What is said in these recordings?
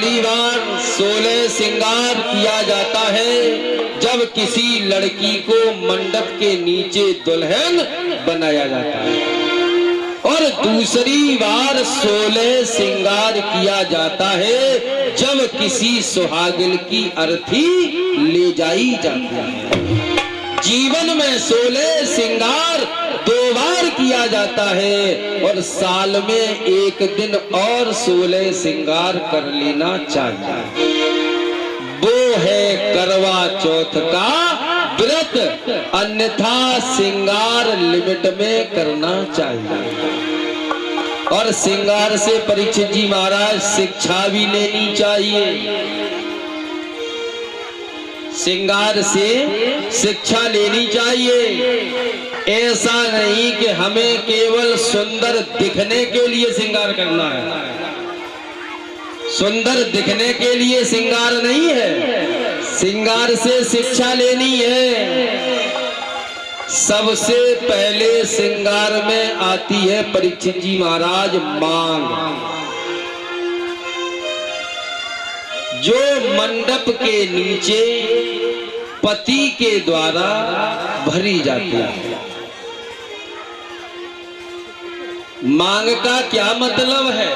पहली बार 16 श्रृंगार किया जाता है जब किसी लड़की को मंडप के नीचे दुल्हन बनाया जाता है, और दूसरी बार 16 श्रृंगार किया जाता है जब किसी सुहागिन की अर्थी ले जाई जाती है। जीवन में 16 श्रृंगार 2 बार किया जाता है और साल में एक दिन और 16 श्रृंगार कर लेना चाहिए। वो है करवा चौथ का व्रत, अन्यथा श्रृंगार लिमिट में करना चाहिए। और श्रृंगार से परीक्षित जी महाराज शिक्षा भी लेनी चाहिए। श्रृंगार से शिक्षा लेनी चाहिए। ऐसा नहीं कि हमें केवल सुंदर दिखने के लिए श्रृंगार करना है। सुंदर दिखने के लिए श्रृंगार नहीं है, श्रृंगार से शिक्षा लेनी है। सबसे पहले श्रृंगार में आती है परीक्षित जी महाराज मांग, जो मंडप के नीचे पति के द्वारा भरी जाती है। मांग का क्या मतलब है?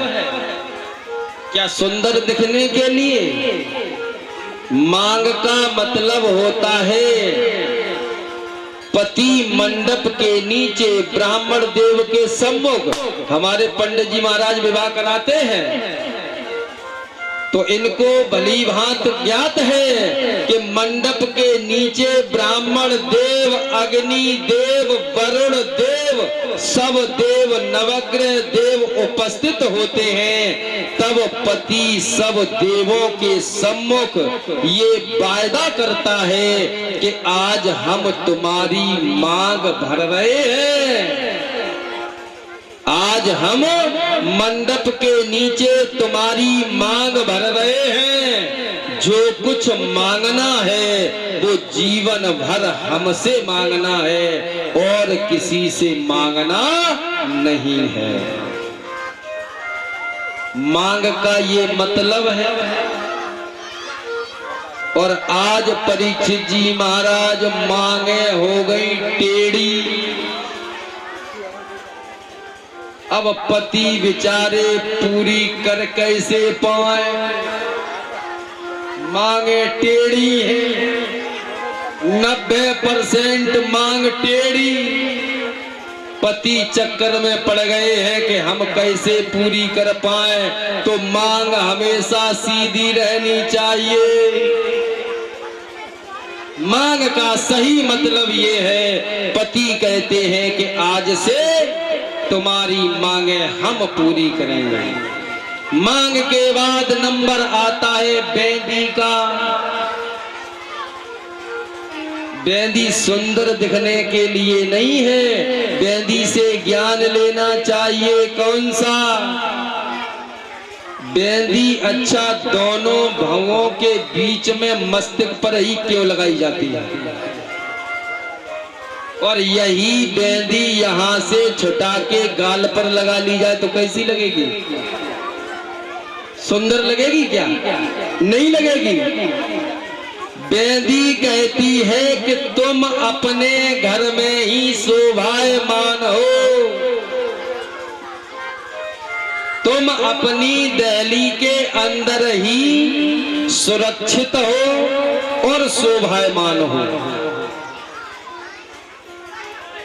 क्या सुंदर दिखने के लिए? मांग का मतलब होता है पति मंडप के नीचे ब्राह्मण देव के सम्मुख, हमारे पंडित जी महाराज विवाह कराते हैं तो इनको भली भांति ज्ञात है कि मंडप के नीचे ब्राह्मण देव, अग्नि देव, वरुण देव, सब देव, नवग्रह देव उपस्थित होते हैं। तब पति सब देवों के सम्मुख ये वायदा करता है कि आज हम तुम्हारी मांग भर रहे हैं, आज हम मंडप के नीचे तुम्हारी मांग भर रहे हैं। जो कुछ मांगना है वो जीवन भर हमसे मांगना है और किसी से मांगना नहीं है। मांग का ये मतलब है। और आज परीक्षित जी महाराज मांगे हो गई टेढ़ी। अब पति बेचारे पूरी कर कैसे पाए? मांगे टेढ़ी है, 90% मांग टेढ़ी। पति चक्कर में पड़ गए हैं कि हम कैसे पूरी कर पाए, तो मांग हमेशा सीधी रहनी चाहिए। मांग का सही मतलब ये है, पति कहते हैं कि आज से तुम्हारी मांगे हम पूरी करेंगे। मांग के बाद नंबर आता है बेदी का। बेदी सुंदर दिखने के लिए नहीं है, बेदी से ज्ञान लेना चाहिए। कौन सा बेदी? अच्छा, दोनों भवों के बीच में मस्तक पर ही क्यों लगाई जाती है? और यही बेंदी यहाँ से छुटा के गाल पर लगा ली जाए तो कैसी लगेगी? सुंदर लगेगी क्या? नहीं लगेगी। बेंदी कहती है कि तुम अपने घर में ही शोभायमान हो, तुम अपनी दहली के अंदर ही सुरक्षित हो और शोभायमान हो।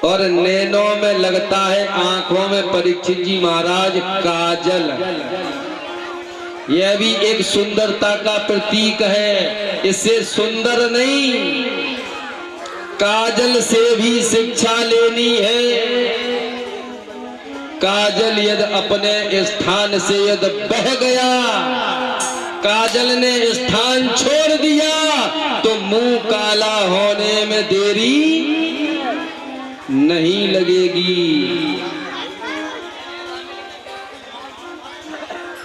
और नैनों में लगता है, आंखों में परीक्षित जी महाराज काजल, यह भी एक सुंदरता का प्रतीक है। इससे सुंदर नहीं, काजल से भी शिक्षा लेनी है। काजल यदि अपने स्थान से यदि बह गया, काजल ने स्थान छोड़ दिया तो मुंह काला होने में देरी नहीं लगेगी।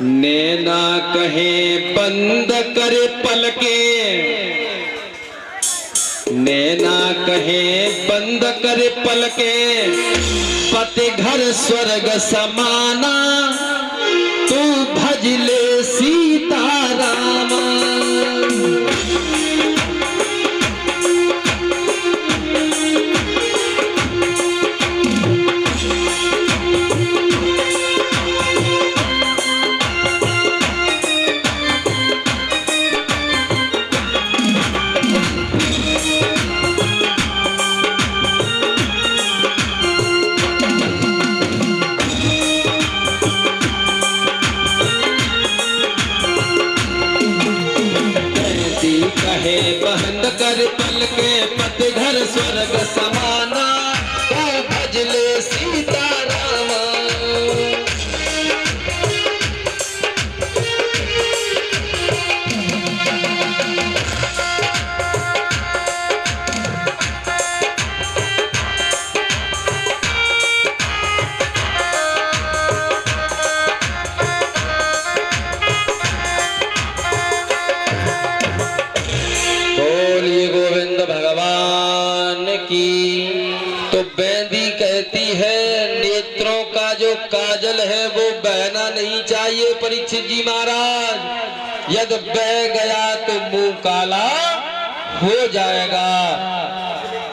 नैना कहे बंद करे पलके, नैना कहे बंद करे पलके, पति घर स्वर्ग समाना, तू भज ले सीताराम। कहे बंद कर पल के पतघर स्वर्ग समाना, तो भजले सीतारामा। तो बेंदी कहती है नेत्रों का जो काजल है वो बहना नहीं चाहिए परीक्षित जी महाराज, यदि बह गया तो मुंह काला हो जाएगा।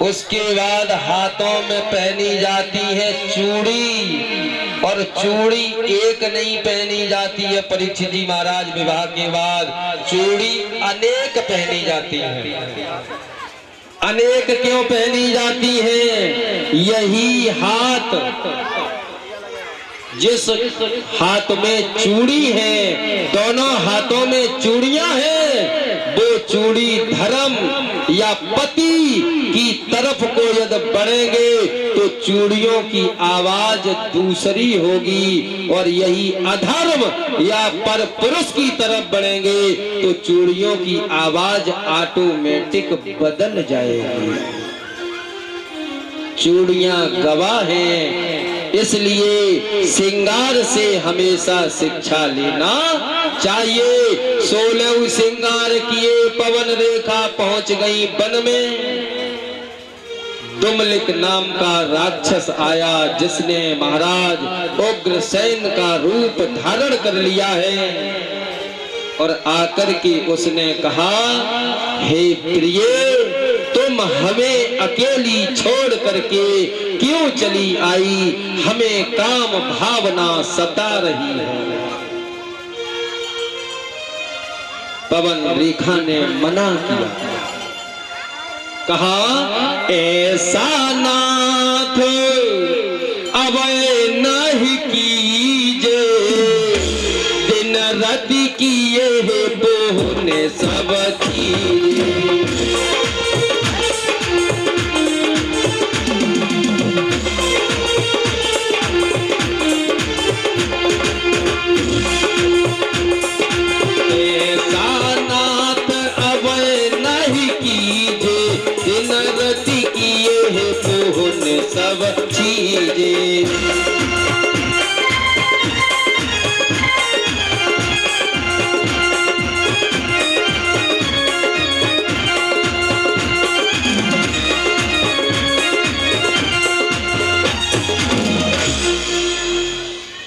उसके बाद हाथों में पहनी जाती है चूड़ी, और चूड़ी एक नहीं पहनी जाती है परीक्षित जी महाराज, विवाह के बाद चूड़ी अनेक पहनी जाती है। अनेक क्यों पहनी जाती है? यही हाथ, जिस हाथ में चूड़ी है, दोनों हाथों में चूड़ियां हैं, वो चूड़ी धर्म या पति की तरफ को यदि बढ़ेंगे तो चूड़ियों की आवाज दूसरी होगी, और यही अधर्म या पर पुरुष की तरफ बढ़ेंगे तो चूड़ियों की आवाज ऑटोमेटिक बदल जाएगी। चूड़ियां गवाह हैं, इसलिए श्रृंगार से हमेशा शिक्षा लेना चाहिए। 16 श्रृंगार किए पवन रेखा पहुंच गई वन में। दुमलिक नाम का राक्षस आया, जिसने महाराज उग्रसेन का रूप धारण कर लिया है, और आकर के उसने कहा, हे प्रिय, तुम हमें अकेली छोड़ करके क्यों चली आई? हमें काम भावना सता रही है। पवन रेखा ने मना किया, कहा, ऐसा नाथ अब नहीं कीजे, दिन राति किए है बोहने सब चीज। सब चीजें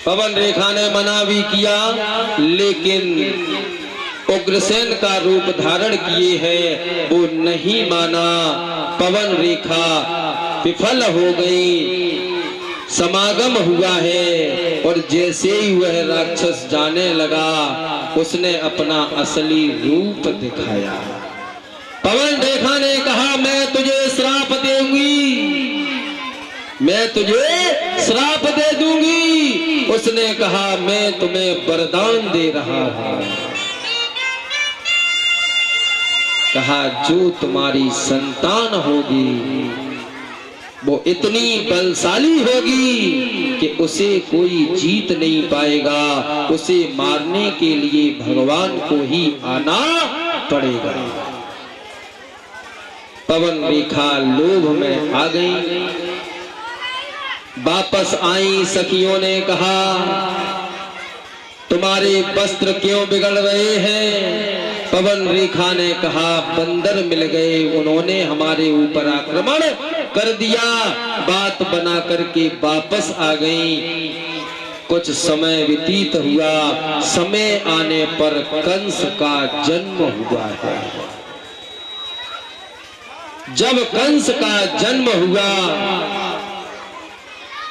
पवन रेखा ने मना भी किया, लेकिन उग्रसेन का रूप धारण किए है वो नहीं माना। पवन रेखा विफल हो गई, समागम हुआ है, और जैसे ही वह राक्षस जाने लगा उसने अपना असली रूप दिखाया। पवन रेखा ने कहा, मैं तुझे श्राप दूंगी, मैं तुझे श्राप दे दूंगी। उसने कहा, मैं तुम्हें वरदान दे रहा हूं। कहा, जो तुम्हारी संतान होगी वो इतनी बलशाली होगी कि उसे कोई जीत नहीं पाएगा, उसे मारने के लिए भगवान को ही आना पड़ेगा। पवन रेखा लोभ में आ गई, वापस आई। सखियों ने कहा, तुम्हारे वस्त्र क्यों बिगड़ रहे हैं? पवन रेखा ने कहा, बंदर मिल गए, उन्होंने हमारे ऊपर आक्रमण कर दिया। बात बना करके वापस आ गई। कुछ समय व्यतीत हुआ, समय आने पर कंस का जन्म हुआ है। जब कंस का जन्म हुआ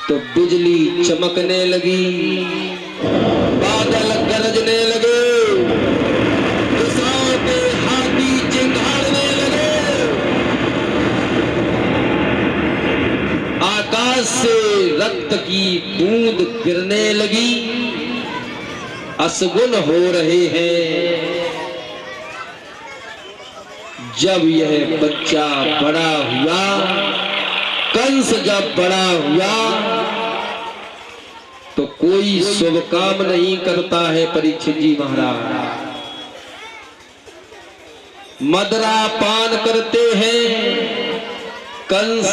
तो बिजली चमकने लगी, बादल गरजने लगे, दिशाओं के हाथी चिंगारने लगे, आकाश से रक्त की बूंद गिरने लगी, अशगुन हो रहे हैं। जब यह बच्चा बड़ा हुआ, कंस जब बड़ा हुआ, तो कोई शुभ काम नहीं करता है परीक्षित जी महाराज। मदरा पान करते हैं कंस,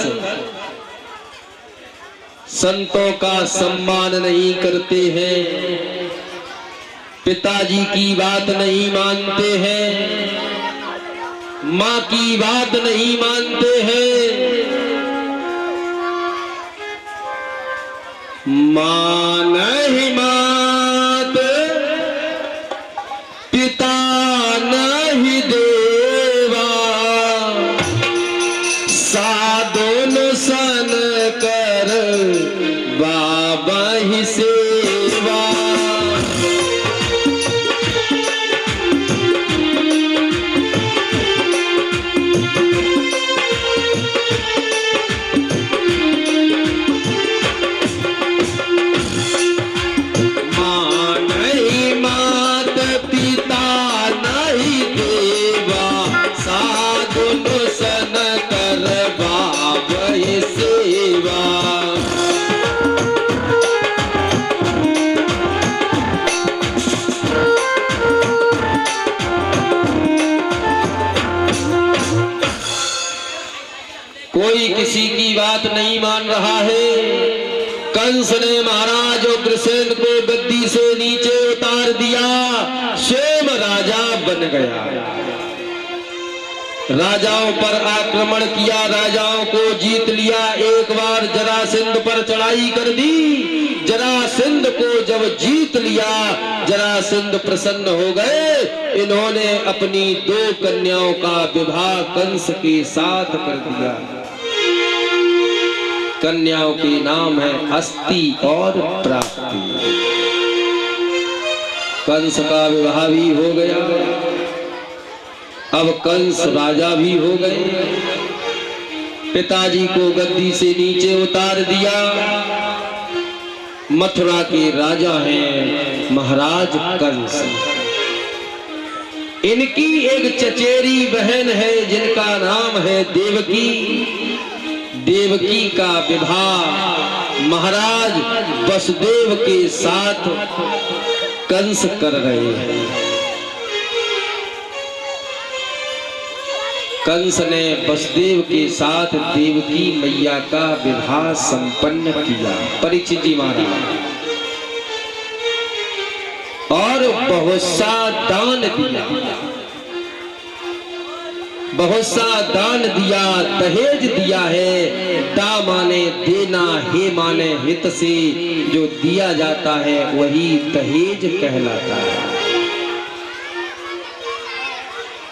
संतों का सम्मान नहीं करते हैं, पिताजी की बात नहीं मानते हैं, माँ की बात नहीं मानते हैं। माँ नहीं मात, पिता नहीं देवा, साधुन सन कर बाबा ही सेवा। कोई किसी की बात नहीं मान रहा है। कंस ने महाराज उग्रसेन को गद्दी से नीचे उतार दिया, स्वयं राजा बन गया। राजाओं पर आक्रमण किया, राजाओं को जीत लिया। एक बार जरासंध पर चढ़ाई कर दी। जरासंध को जब जीत लिया, जरासंध प्रसन्न हो गए। इन्होंने अपनी 2 कन्याओं का विवाह कंस के साथ कर दिया। कन्याओं के नाम है अस्ति और प्राप्ति। कंस का विवाह भी हो गया। अब कंस राजा भी हो गए। पिताजी को गद्दी से नीचे उतार दिया। मथुरा के राजा हैं महाराज कंस। इनकी एक चचेरी बहन है जिनका नाम है देवकी। देवकी का विवाह महाराज वसुदेव के साथ कंस कर रहे हैं। कंस ने वसुदेव के साथ देवकी मैया का विवाह संपन्न किया परीक्षित जी महाराज, और बहुत सा दान दिया। बहुत सा दान दिया, दहेज दिया है। दा माने देना, हे माने हित से जो दिया जाता है वही दहेज कहलाता है।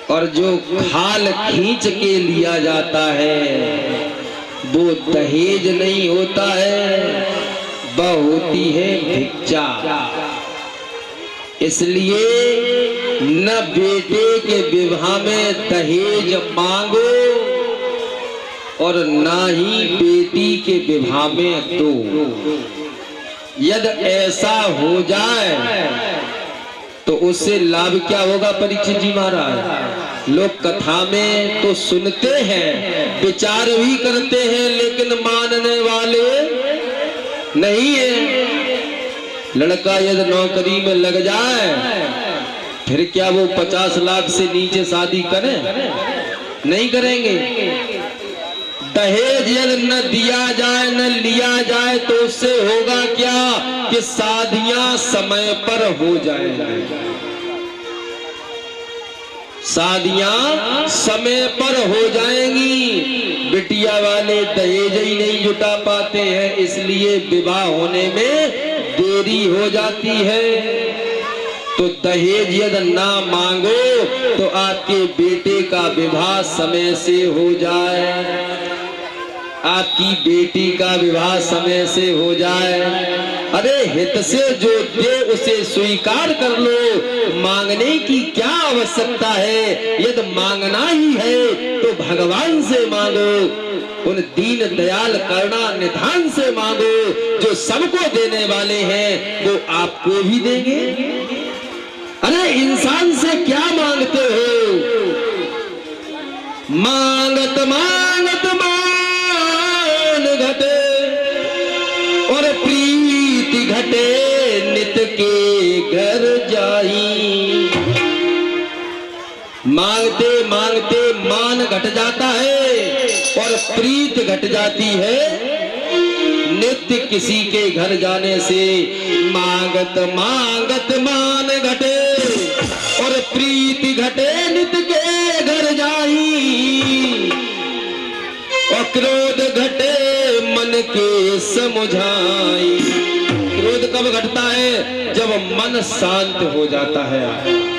और जो खाल खींच के लिया जाता है वो दहेज नहीं होता है, वह होती है भिक्षा। इसलिए न बेटे के विवाह में दहेज मांगो और ना ही बेटी के विवाह में दो। यदि ऐसा हो जाए तो उससे लाभ क्या होगा परीक्षित जी महाराज? लोग कथा में तो सुनते हैं, विचार भी करते हैं, लेकिन मानने वाले नहीं है। लड़का यदि नौकरी में लग जाए फिर क्या वो 50 लाख से नीचे शादी करें? नहीं करेंगे। दहेज यदि न दिया जाए न लिया जाए तो उससे होगा क्या कि शादियां समय पर हो जाएंगी। शादियां समय पर हो जाएंगी। बिटिया वाले दहेज ही नहीं जुटा पाते हैं, इसलिए विवाह होने में देरी हो जाती है। तो दहेज यदि ना मांगो तो आपके बेटे का विवाह समय से हो जाए, आपकी बेटी का विवाह समय से हो जाए। अरे हित से जो दे उसे स्वीकार कर लो, मांगने की क्या आवश्यकता है? यदि मांगना ही है तो भगवान से मांगो, उन दीन दयाल करुणा निधान से मांगो। जो सबको देने वाले हैं वो आपको भी देंगे। अरे इंसान से क्या मांगते हो? मांगत मांगत मान घटे और प्रीति घटे नित के घर जाई। मांगते मांगते मान घट जाता है और प्रीत घट जाती है नित्य किसी के घर जाने से। मांगत मांगत मान घटे और प्रीति घटे नित्य के घर जाई। और क्रोध घटे मन के समुझाई। क्रोध कब घटता है? जब मन शांत हो जाता है।